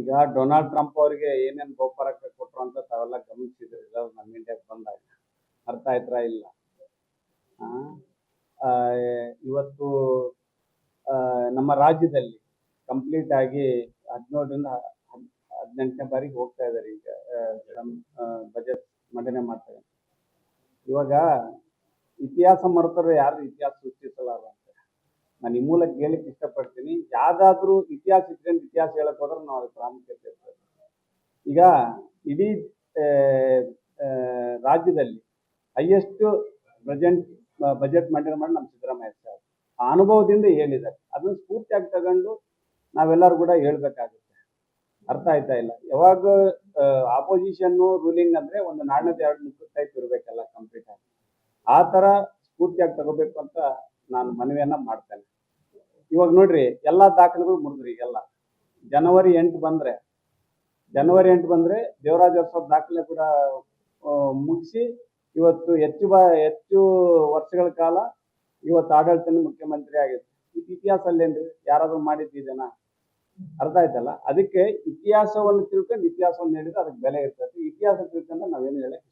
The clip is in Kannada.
ಈಗ ಡೊನಾಲ್ಡ್ ಟ್ರಂಪ್ ಅವರಿಗೆ ಏನೇನು ಬಹುಪರಾಕ ಕೊಟ್ಟರು ಅಂತ ತಾವೆಲ್ಲ ಗಮನಿಸಿದ್ರಿ ನಮ್ಮ ಇಂಡಿಯಾಕ್ಕೆ ಬಂದಾಗ. ಅರ್ಥ ಆಯ್ತಾ ಇಲ್ಲ? ಇವತ್ತು ನಮ್ಮ ರಾಜ್ಯದಲ್ಲಿ ಕಂಪ್ಲೀಟ್ ಆಗಿ 17ರಿಂದ 18ನೇ ಬಾರಿಗೆ ಹೋಗ್ತಾ ಇದ್ದಾರೆ. ಈಗ ಬಜೆಟ್ ಮಂಡನೆ ಮಾಡ್ತಾರೆ. ಇವಾಗ ಇತಿಹಾಸ ಮರೆತರು ಯಾರು ಇತಿಹಾಸ ಸೃಷ್ಟಿಸಲಾರ ಅಂತ ನಾನು ಈ ಮೂಲಕ ಹೇಳಿಕ್ಕೆ ಇಷ್ಟಪಡ್ತೀನಿ. ಯಾವ್ದಾದ್ರು ಇತಿಹಾಸ ಇಟ್ಕೊಂಡು ಇತಿಹಾಸ ಹೇಳಕ್ ಹೋದ್ರೆ ನಾವು ಅದು ಪ್ರಾಮುಖ್ಯತೆ ಇರ್ತದೆ. ಈಗ ಇಡೀ ರಾಜ್ಯದಲ್ಲಿ ಹೈಯೆಸ್ಟ್ ಬಜೆಟ್ ಮಂಡನೆ ಮಾಡಿ ನಮ್ಮ ಸಿದ್ದರಾಮಯ್ಯ ಸಾಹೇಬ್ ಆ ಅನುಭವದಿಂದ ಹೇಳಿದ್ದಾರೆ. ಅದನ್ನ ಸ್ಫೂರ್ತಿಯಾಗಿ ತಗೊಂಡು ನಾವೆಲ್ಲರೂ ಕೂಡ ಹೇಳ್ಬೇಕಾಗುತ್ತೆ. ಅರ್ಥ ಆಯ್ತಾ ಇಲ್ಲ? ಯಾವಾಗ ಆಪೋಸಿಷನ್ ರೂಲಿಂಗ್ ಅಂದ್ರೆ ಒಂದು ನಾಣ್ಯದ 2 ಟೈಪ್ ಇರಬೇಕಲ್ಲ ಕಂಪ್ಲೀಟ್ ಆಗಿ. ಆ ತರ ಸ್ಫೂರ್ತಿಯಾಗಿ ತಗೋಬೇಕು ಅಂತ ನಾನು ಮನವಿಯನ್ನ ಮಾಡ್ತೇನೆ. ಇವಾಗ ನೋಡ್ರಿ, ಎಲ್ಲಾ ದಾಖಲೆಗಳು ಮುರಿದ್ರಿ. ಎಲ್ಲ ಜನವರಿ 8 ಬಂದ್ರೆ ದೇವರಾಜೋತ್ಸವ ದಾಖಲೆ ಕೂಡ ಮುಗಿಸಿ ಇವತ್ತು ಹೆಚ್ಚು ವರ್ಷಗಳ ಕಾಲ ಇವತ್ತು ಆಡಳಿತ ಮುಖ್ಯಮಂತ್ರಿ ಆಗಿತ್ತು. ಇದು ಇತಿಹಾಸ ಅಲ್ಲೇನ್ರಿ? ಯಾರಾದ್ರೂ ಮಾಡಿದ್ದೀನ? ಅರ್ಥ ಆಯ್ತಲ್ಲ? ಅದಕ್ಕೆ ಇತಿಹಾಸವನ್ನು ತಿಳ್ಕೊಂಡು ಇತಿಹಾಸವನ್ನು ಹೇಳಿದ್ರೆ ಅದಕ್ಕೆ ಬೆಲೆ ಇರ್ತದೆ. ಇತಿಹಾಸ ತಿಳ್ಕೊಂಡು ನಾವೇನು ಹೇಳಕ್